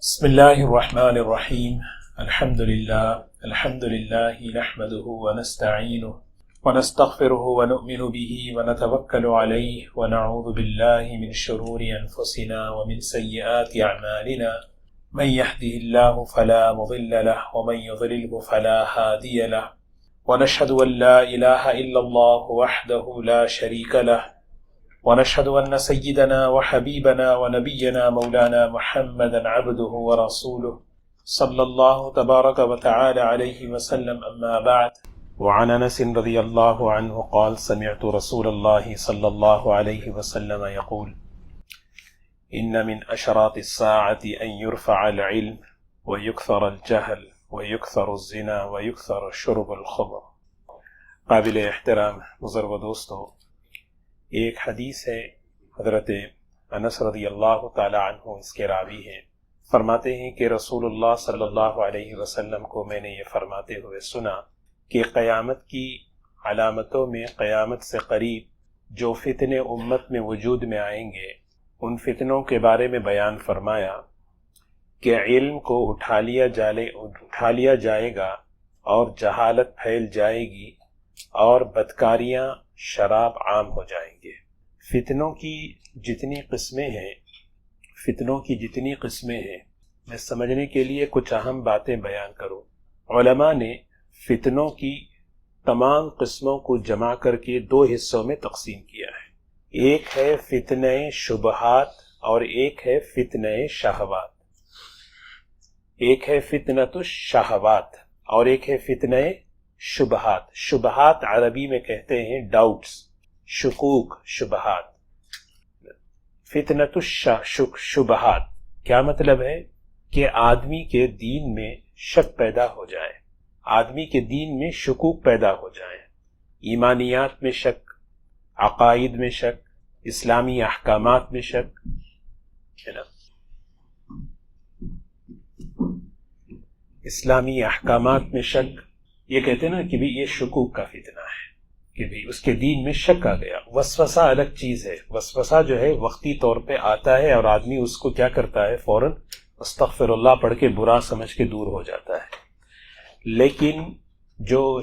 بسم الله الرحمن الرحيم. الحمد لله نحمده ونستعينه ونستغفره ونؤمن به ونتوكل عليه ونعوذ بالله من شرور أنفسنا ومن سيئات أعمالنا. من يهده الله فلا مضل له ومن يضلله فلا هادي له، ونشهد أن لا إله إلا الله وحده لا شريك له، ونشهد أن سيدنا وحبيبنا ونبينا مولانا محمدا عبده ورسوله صلى الله تبارك وتعالى عليه وسلم. أما بعد، وعن أنس رضي الله عنه قال: سمعت رسول الله صلى الله عليه وسلم يقول: إن من أشراط الساعة أن يرفع العلم ويكثر الجهل ويكثر الزنا ويكثر شرب الخمر. قابل احترام بزرگ و دوستو، ایک حدیث ہے، حضرت انس رضی اللہ تعالی عنہ اس کے راوی ہیں، فرماتے ہیں کہ رسول اللہ صلی اللہ علیہ وسلم کو میں نے یہ فرماتے ہوئے سنا کہ قیامت کی علامتوں میں قیامت سے قریب جو فتنے امت میں وجود میں آئیں گے، ان فتنوں کے بارے میں بیان فرمایا کہ علم کو اٹھا لیا جائے گا اور جہالت پھیل جائے گی اور بدکاریاں شراب عام ہو جائیں گے۔ فتنوں کی جتنی قسمیں ہیں میں سمجھنے کے لیے کچھ اہم باتیں بیان کروں۔ علماء نے فتنوں کی تمام قسموں کو جمع کر کے دو حصوں میں تقسیم کیا ہے، ایک ہے فتنہ شبہات اور ایک ہے فتنہ شہوات۔ ایک ہے فتنۃ الشہوات اور ایک ہے فتنہ شبہات۔ شبہات عربی میں کہتے ہیں ڈاؤٹس، شکوک، شبہات۔ فتنۃ الشبہات کیا مطلب ہے؟ کہ آدمی کے دین میں شک پیدا ہو جائے، آدمی کے دین میں شکوک پیدا ہو جائے، ایمانیات میں شک، عقائد میں شک، اسلامی احکامات میں شک، ہے نا، اسلامی احکامات میں شک۔ یہ کہتے ہیں نا کہ بھی یہ شکوک کا فتنہ ہے، کہ بھی اس کے دین میں شک آ گیا۔ وسوسہ الگ چیز ہے، وسوسہ جو ہے وقتی طور پہ آتا ہے اور آدمی اس کو کیا کرتا ہے، فوراً استغفر اللہ پڑھ کے برا سمجھ کے دور ہو جاتا ہے۔ لیکن جو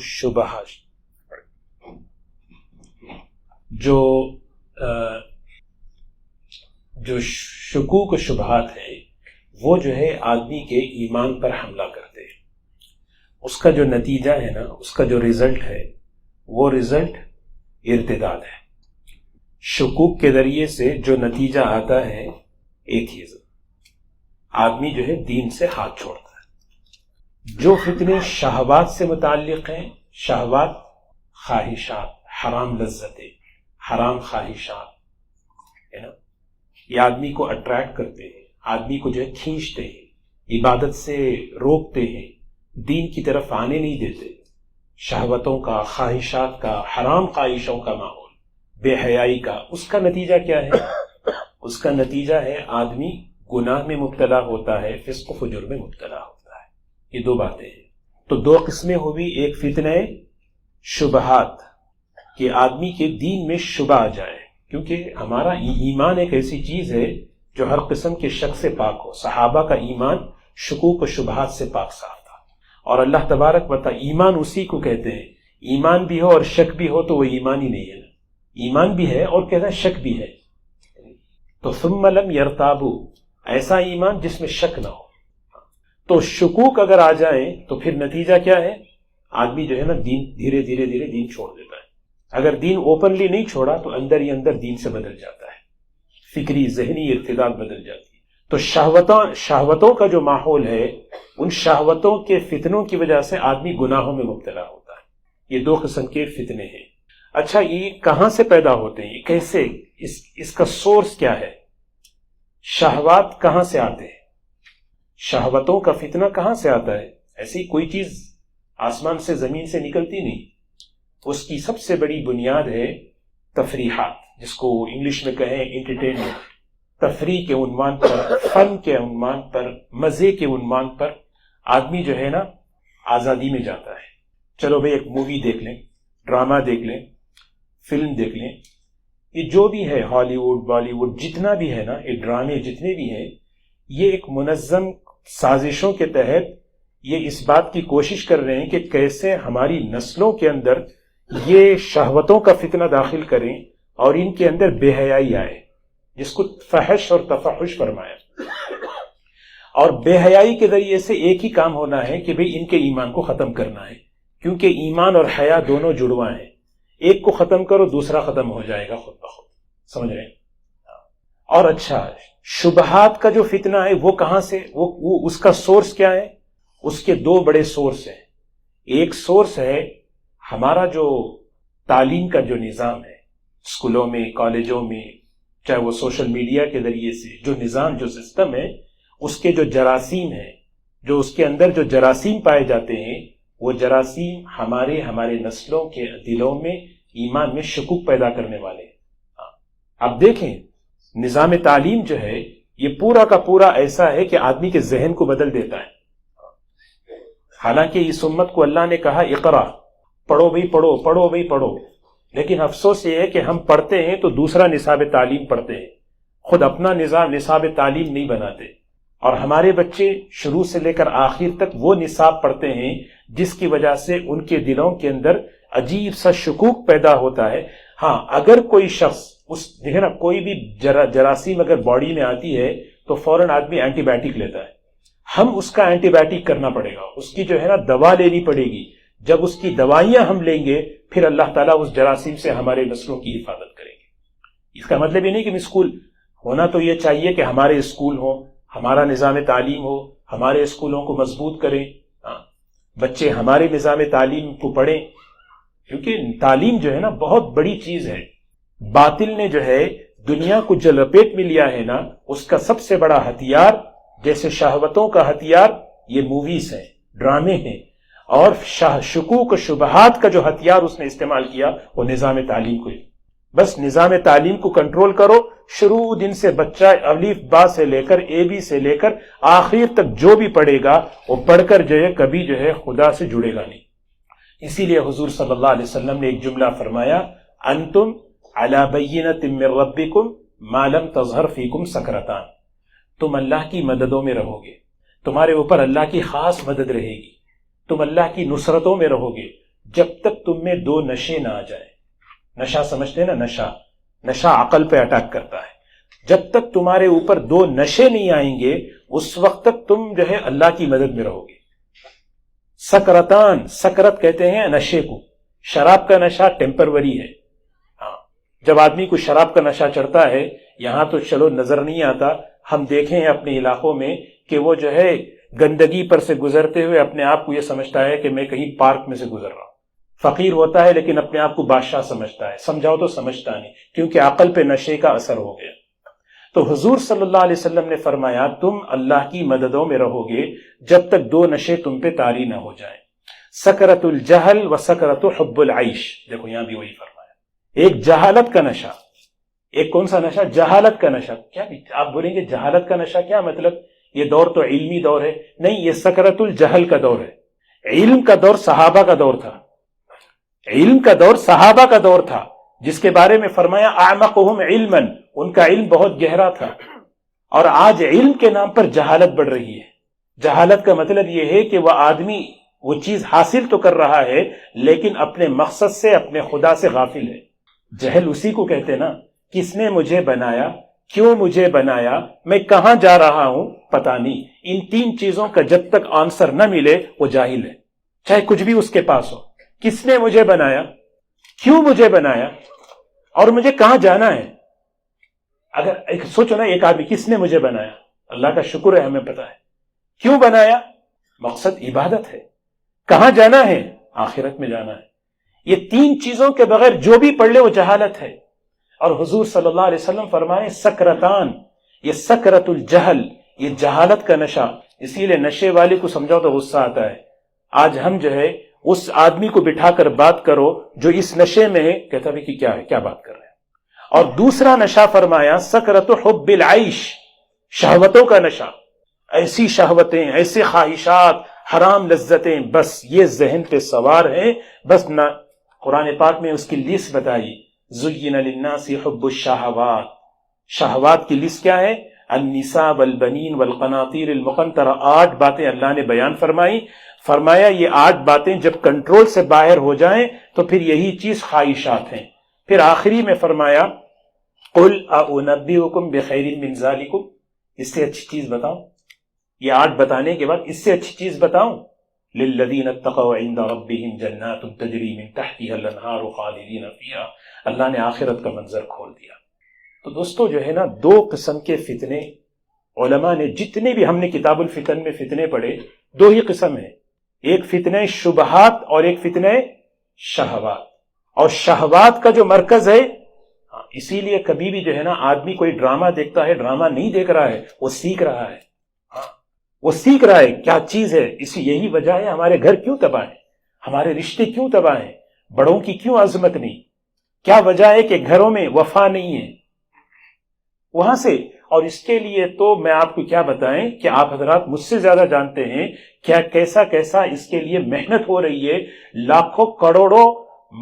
شکوک و شبہات ہیں، وہ جو ہے آدمی کے ایمان پر حملہ کرتے ہیں۔ اس کا جو نتیجہ ہے نا، اس کا جو رزلٹ ہے، وہ رزلٹ ارتداد ہے۔ شکوک کے ذریعے سے جو نتیجہ آتا ہے، ایک چیز، آدمی جو ہے دین سے ہاتھ چھوڑتا ہے۔ جو فتنے شہوات سے متعلق ہیں، شہوات خواہشات، حرام لذتیں، حرام خواہشات، ہے نا، یہ آدمی کو اٹریکٹ کرتے ہیں، آدمی کو جو ہے کھینچتے ہیں، عبادت سے روکتے ہیں، دین کی طرف آنے نہیں دیتے۔ شہوتوں کا، خواہشات کا، حرام خواہشوں کا ماحول، بے حیائی کا، اس کا نتیجہ کیا ہے؟ اس کا نتیجہ ہے آدمی گناہ میں مبتلا ہوتا ہے، فسق و فجور میں مبتلا ہوتا ہے۔ یہ دو باتیں ہیں۔ تو دو قسمیں ہوئی، ایک فتنہ شبہات کہ آدمی کے دین میں شبہ آ جائے، کیونکہ ہمارا ایمان ایک ایسی چیز ہے جو ہر قسم کے شک سے پاک ہو۔ صحابہ کا ایمان شکوک و شبہات سے پاک صاف تھا، اور اللہ تبارک و تعالی ایمان اسی کو کہتے ہیں۔ ایمان بھی ہو اور شک بھی ہو تو وہ ایمان ہی نہیں ہے نا، ایمان بھی ہے اور کہتا ہے شک بھی ہے۔ تو ثم لم یرتابوا، ایسا ایمان جس میں شک نہ ہو۔ تو شکوک اگر آ جائیں تو پھر نتیجہ کیا ہے؟ آدمی جو ہے نا دین دھیرے دھیرے دین چھوڑ دیتا ہے۔ اگر دین اوپنلی نہیں چھوڑا تو اندر ہی اندر دین سے بدل جاتا ہے، فکری ذہنی ارتداد بدل جاتی ہے۔ تو شہوتوں کا جو ماحول ہے، ان شہوتوں کے فتنوں کی وجہ سے آدمی گناہوں میں مبتلا ہوتا ہے۔ یہ دو قسم کے فتنے ہیں۔ اچھا، یہ کہاں سے پیدا ہوتے ہیں؟ کیسے؟ اس کا سورس کیا ہے؟ شہوات کہاں سے آتے ہیں؟ شہوتوں کا فتنہ کہاں سے آتا ہے؟ ایسی کوئی چیز آسمان سے زمین سے نکلتی نہیں۔ اس کی سب سے بڑی بنیاد ہے تفریحات، جس کو انگلش میں کہیں انٹرٹینمنٹ۔ تفریح کے عنوان پر، فن کے عنوان پر، مزے کے عنوان پر آدمی جو ہے نا آزادی میں جاتا ہے۔ چلو بھئی ایک مووی دیکھ لیں، ڈرامہ دیکھ لیں، فلم دیکھ لیں، یہ جو بھی ہے، ہالی ووڈ، بالی ووڈ، جتنا بھی ہے نا، یہ ڈرامے جتنے بھی ہیں، یہ ایک منظم سازشوں کے تحت یہ اس بات کی کوشش کر رہے ہیں کہ کیسے ہماری نسلوں کے اندر یہ شہوتوں کا فتنہ داخل کریں اور ان کے اندر بے حیائی آئے، جس کو فحش اور تفحش فرمایا۔ اور بے حیائی کے ذریعے سے ایک ہی کام ہونا ہے کہ بھئی ان کے ایمان کو ختم کرنا ہے، کیونکہ ایمان اور حیا دونوں جڑواں ہیں، ایک کو ختم کرو دوسرا ختم ہو جائے گا خود بخود، سمجھ رہے ہیں؟ اور اچھا، شبہات کا جو فتنہ ہے وہ کہاں سے، وہ اس کا سورس کیا ہے؟ اس کے دو بڑے سورس ہیں۔ ایک سورس ہے ہمارا جو تعلیم کا جو نظام ہے، اسکولوں میں، کالجوں میں، چاہے وہ سوشل میڈیا کے ذریعے سے جو نظام، جو سسٹم ہے، اس کے جو جراثیم ہیں، جو اس کے اندر جو جراثیم پائے جاتے ہیں، وہ جراثیم ہمارے نسلوں کے دلوں میں ایمان میں شکوک پیدا کرنے والے ہیں۔ اب دیکھیں، نظام تعلیم جو ہے یہ پورا کا پورا ایسا ہے کہ آدمی کے ذہن کو بدل دیتا ہے۔ حالانکہ اس امت کو اللہ نے کہا اقرا، پڑھو بھئی پڑھو، پڑھو بھئی پڑھو، لیکن افسوس یہ ہے کہ ہم پڑھتے ہیں تو دوسرا نصاب تعلیم پڑھتے ہیں، خود اپنا نصاب تعلیم نہیں بناتے، اور ہمارے بچے شروع سے لے کر آخر تک وہ نصاب پڑھتے ہیں جس کی وجہ سے ان کے دلوں کے اندر عجیب سا شکوک پیدا ہوتا ہے۔ ہاں، اگر کوئی شخص دیکھیں نا، کوئی بھی جراثیم اگر باڈی میں آتی ہے تو فوراً آدمی اینٹی بائیوٹک لیتا ہے، ہم اس کا اینٹی بائیوٹک کرنا پڑے گا، اس کی جو ہے نا دوا لینی پڑے گی، جب اس کی دوائیاں ہم لیں گے پھر اللہ تعالیٰ اس جراثیم سے ہمارے نسلوں کی حفاظت کریں گے۔ اس کا مطلب یہ نہیں کہ اسکول ہونا تو یہ چاہیے کہ ہمارے اسکول ہوں، ہمارا نظام تعلیم ہو، ہمارے اسکولوں کو مضبوط کریں، بچے ہمارے نظام تعلیم کو پڑھیں، کیونکہ تعلیم جو ہے نا بہت بڑی چیز ہے۔ باطل نے جو ہے دنیا کو جو لپیٹ میں لیا ہے نا، اس کا سب سے بڑا ہتھیار، جیسے شہوتوں کا ہتھیار یہ موویز ہیں، ڈرامے ہیں، اور شکوک و شبہات کا جو ہتھیار اس نے استعمال کیا وہ نظام تعلیم کو۔ بس نظام تعلیم کو کنٹرول کرو، شروع دن سے بچہ الف با سے لے کر اے بی سے لے کر آخر تک جو بھی پڑھے گا وہ پڑھ کر جو ہے کبھی جو ہے خدا سے جڑے گا نہیں۔ اسی لیے حضور صلی اللہ علیہ وسلم نے ایک جملہ فرمایا، انتم علی بینۃ من ربکم ما لم تظہر فیکم سکرتان، تم اللہ کی مددوں میں رہو گے، تمہارے اوپر اللہ کی خاص مدد رہے گی، تم اللہ کی نصرتوں میں رہو گے جب تک تم میں دو نشے نہ آ جائیں۔ نشہ سمجھتے ہیں نا، نشہ عقل پہ اٹیک کرتا ہے، جب تک تمہارے اوپر دو نشے نہیں آئیں گے اس وقت تک تم جو ہے اللہ کی مدد میں رہو گے۔ سکرتان، سکرت کہتے ہیں نشے کو، شراب کا نشہ ٹیمپروری ہے، جب آدمی کو شراب کا نشہ چڑھتا ہے، یہاں تو چلو نظر نہیں آتا، ہم دیکھیں ہیں اپنے علاقوں میں کہ وہ جو ہے گندگی پر سے گزرتے ہوئے اپنے آپ کو یہ سمجھتا ہے کہ میں کہیں پارک میں سے گزر رہا ہوں، فقیر ہوتا ہے لیکن اپنے آپ کو بادشاہ سمجھتا ہے، سمجھاؤ تو سمجھتا نہیں، کیونکہ عقل پہ نشے کا اثر ہو گیا۔ تو حضور صلی اللہ علیہ وسلم نے فرمایا تم اللہ کی مددوں میں رہو گے جب تک دو نشے تم پہ طاری نہ ہو جائیں، سکرت الجہل و سکرت حب العیش۔ دیکھو یہاں بھی وہی فرمایا، ایک جہالت کا نشہ، ایک کون سا نشہ؟ جہالت کا نشہ۔ کیا آپ بولیں گے جہالت کا نشہ کیا مطلب؟ یہ دور تو علمی دور ہے، نہیں، یہ سکرت الجہل کا دور ہے۔ علم کا دور صحابہ کا دور تھا، علم کا دور صحابہ کا دور تھا، جس کے بارے میں فرمایا اعمقہم علما، ان کا علم بہت گہرا تھا۔ اور آج علم کے نام پر جہالت بڑھ رہی ہے۔ جہالت کا مطلب یہ ہے کہ وہ آدمی وہ چیز حاصل تو کر رہا ہے لیکن اپنے مقصد سے، اپنے خدا سے غافل ہے۔ جہل اسی کو کہتے نا، کس نے مجھے بنایا، کیوں مجھے بنایا، میں کہاں جا رہا ہوں پتا نہیں۔ ان تین چیزوں کا جب تک آنسر نہ ملے وہ جاہل ہے، چاہے کچھ بھی اس کے پاس ہو۔ کس نے مجھے بنایا، کیوں مجھے بنایا، اور مجھے کہاں جانا ہے۔ اگر سوچو نا، ایک آدمی کس نے مجھے بنایا، اللہ کا شکر ہے ہمیں پتا ہے، کیوں بنایا، مقصد عبادت ہے، کہاں جانا ہے، آخرت میں جانا ہے۔ یہ تین چیزوں کے بغیر جو بھی پڑھ لے وہ جہالت ہے۔ اور حضور صلی اللہ علیہ وسلم فرمائے سکرتان، یہ سکرت الجہل، یہ جہالت کا نشہ۔ اسی لیے نشے والے کو سمجھاؤ تو غصہ آتا ہے۔ آج ہم جو ہے اس آدمی کو بٹھا کر بات کرو جو اس نشے میں ہے، کہتا بھی کہ کیا ہے، کیا بات کر رہے ہیں۔ اور دوسرا نشہ فرمایا سکرت حب العیش، شہوتوں کا نشہ، ایسی شہوتیں، ایسے خواہشات، حرام لذتیں، بس یہ ذہن پہ سوار ہیں۔ بس نہ قرآن پاک میں اس کی لسٹ بتائی، زین للناس حب الشہوات، شہوات کی لسٹ کیا ہے؟ النساء والبنین والقناطیر المقنطرہ، 8 باتیں اللہ نے بیان فرمائی. فرمایا یہ 8 باتیں جب کنٹرول سے باہر ہو جائیں تو پھر یہی چیز خواہشات ہیں. پھر آخری میں فرمایا قل اعنبئکم بخیر من ذالکم، اس سے اچھی چیز بتاؤں. یہ 8 بتانے کے بعد اس سے اچھی چیز بتاؤں. للذین اتقوا عند ربهم جنات تجری من تحتها الانہار خالدین فیہا. اللہ نے آخرت کا منظر کھول دیا. تو دوستو جو ہے نا، 2 قسم کے فتنے علماء نے، جتنے بھی ہم نے کتاب الفتن میں فتنے پڑھے، 2 ہی قسم ہیں. ایک فتنہ شبہات اور ایک فتنہ شہوات. اور شہوات کا جو مرکز ہے، اسی لیے کبھی بھی جو ہے نا آدمی کوئی ڈرامہ دیکھتا ہے، ڈرامہ نہیں دیکھ رہا ہے، وہ سیکھ رہا ہے. وہ سیکھ رہا ہے کیا چیز ہے. یہی وجہ ہے ہمارے گھر کیوں تباہ ہیں، ہمارے رشتے کیوں تباہ ہیں، بڑوں کی کیوں عظمت نہیں. کیا وجہ ہے کہ گھروں میں وفا نہیں ہے، وہاں سے. اور اس کے لیے تو میں آپ کو کیا بتائیں کہ آپ حضرات مجھ سے زیادہ جانتے ہیں کیا کیسا اس کے لیے محنت ہو رہی ہے. لاکھوں کروڑوں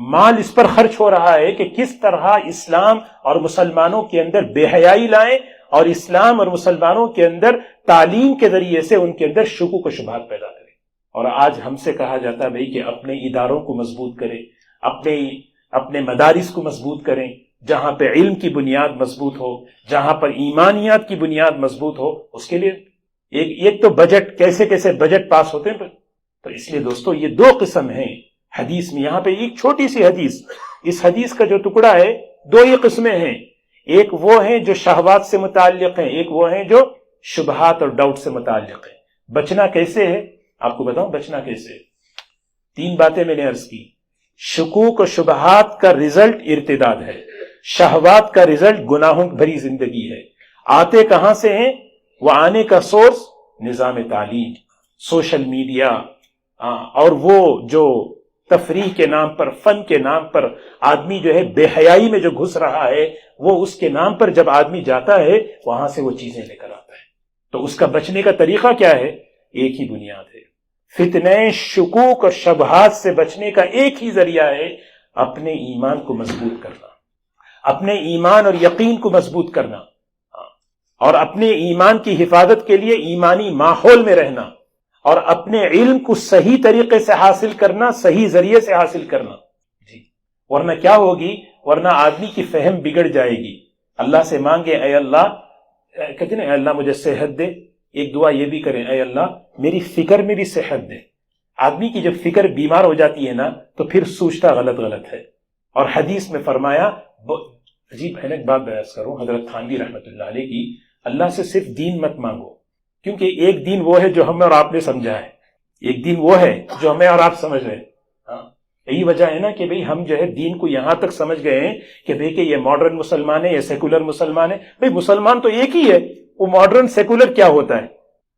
مال اس پر خرچ ہو رہا ہے کہ کس طرح اسلام اور مسلمانوں کے اندر بے حیائی لائیں، اور اسلام اور مسلمانوں کے اندر تعلیم کے ذریعے سے ان کے اندر شکوک و شبہات پیدا کریں. اور آج ہم سے کہا جاتا ہے بھئی کہ اپنے اداروں کو مضبوط کریں، اپنے مدارس کو مضبوط کریں، جہاں پہ علم کی بنیاد مضبوط ہو، جہاں پر ایمانیات کی بنیاد مضبوط ہو. اس کے لیے ایک تو بجٹ، کیسے بجٹ پاس ہوتے ہیں. تو اس لیے دوستو یہ 2 قسم ہیں حدیث میں. یہاں پہ ایک چھوٹی سی حدیث، اس حدیث کا جو ٹکڑا ہے 2 ہی قسمیں ہیں. ایک وہ ہیں جو شہوات سے متعلق ہیں، ایک وہ ہیں جو شبہات اور ڈاؤٹ سے متعلق ہیں. بچنا کیسے ہے آپ کو بتاؤں، بچنا کیسے. 3 باتیں میں نے عرض کی. شکوک و شبہات کا رزلٹ ارتداد ہے، شہوات کا رزلٹ گناہوں بھری زندگی ہے. آتے کہاں سے ہیں؟ وہ آنے کا سورس نظام تعلیم، سوشل میڈیا، اور وہ جو تفریح کے نام پر، فن کے نام پر آدمی جو ہے بے حیائی میں جو گھس رہا ہے، وہ اس کے نام پر جب آدمی جاتا ہے وہاں سے وہ چیزیں لے کر آتا ہے. تو اس کا بچنے کا طریقہ کیا ہے؟ ایک ہی بنیاد ہے. فتنے شکوک اور شبہات سے بچنے کا ایک ہی ذریعہ ہے اپنے ایمان کو مضبوط کرنا، اپنے ایمان اور یقین کو مضبوط کرنا، اور اپنے ایمان کی حفاظت کے لیے ایمانی ماحول میں رہنا، اور اپنے علم کو صحیح طریقے سے حاصل کرنا، صحیح ذریعے سے حاصل کرنا. ورنہ کیا ہوگی؟ ورنہ آدمی کی فہم بگڑ جائے گی. اللہ سے مانگے اے اللہ، کہتے ہیں اے اللہ مجھے صحت دے. ایک دعا یہ بھی کریں اے اللہ میری فکر میں بھی صحت دے. آدمی کی جب فکر بیمار ہو جاتی ہے نا تو پھر سوچتا غلط ہے. اور حدیث میں فرمایا، عجیب بھیانک بات بیان کروں، حضرت تھانوی رحمۃ اللہ علیہ کی، اللہ سے صرف دین مت مانگو، کیونکہ ایک دین وہ ہے جو ہمیں اور آپ نے سمجھا ہے، ایک دین وہ ہے جو ہمیں اور آپ سمجھ رہے ہیں. یہی وجہ ہے نا کہ بھئی ہم جو ہے دین کو یہاں تک سمجھ گئے ہیں کہ بھئی کہ یہ ماڈرن مسلمان ہے، یہ سیکولر مسلمان ہے. بھئی مسلمان تو ایک ہی ہے، وہ ماڈرن سیکولر کیا ہوتا ہے؟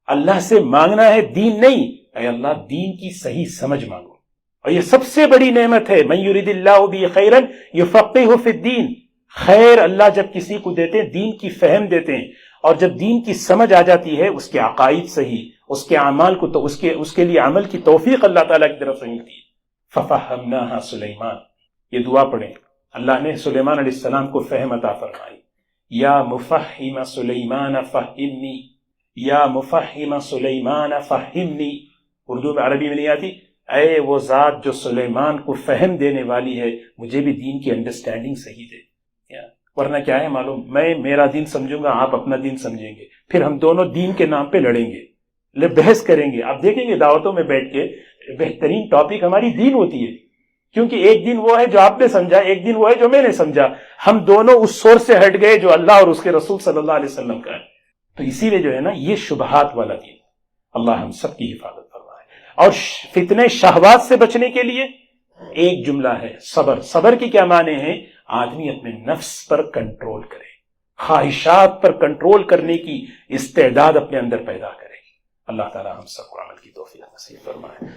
اللہ سے مانگنا ہے دین نہیں، اے اللہ دین کی صحیح سمجھ مانگو. اور یہ سب سے بڑی نعمت ہے، من یرید اللہ بہ خیرا یفقہہ فی الدین. خیر اللہ جب کسی کو دیتے ہیں دین کی فہم دیتے ہیں، اور جب دین کی سمجھ آ جاتی ہے اس کے عقائد صحیح، اس کے اعمال کو تو اس کے لیے عمل کی توفیق اللہ تعالیٰ کی طرف سے ملتی ہے. ففہمناہا سلیمان، یہ دعا پڑھیں، اللہ نے سلیمان علیہ السلام کو فہم عطا فرمائی. یا مفہم سلیمان فہمنی، یا مفہم سلیمان فہمنی. اردو میں عربی میں نہیں آتی. اے وہ ذات جو سلیمان کو فہم دینے والی ہے، مجھے بھی دین کی انڈرسٹینڈنگ صحیح دے. ورنہ کیا ہے معلوم، میں میرا دین سمجھوں گا، آپ اپنا دین سمجھیں گے، پھر ہم دونوں دین کے نام پہ لڑیں گے، بحث کریں گے. آپ دیکھیں گے دعوتوں میں بیٹھ کے بہترین ٹاپک ہماری دین ہوتی ہے، کیونکہ ایک دن وہ ہے جو آپ نے سمجھا، ایک دن وہ ہے جو میں نے سمجھا. ہم دونوں اس سورس سے ہٹ گئے جو اللہ اور اس کے رسول صلی اللہ علیہ وسلم کا ہے. تو اسی لیے جو ہے نا یہ شبہات والا دین، اللہ ہم سب کی حفاظت فرمائے. اور فتنے شہوات سے بچنے کے لیے ایک جملہ ہے، صبر. صبر کی کیا معنی ہے؟ آدمی اپنے نفس پر کنٹرول کرے، خواہشات پر کنٹرول کرنے کی استعداد اپنے اندر پیدا کرے. اللہ تعالی ہم سب کو عمل کی توفیق نصیب فرمائے.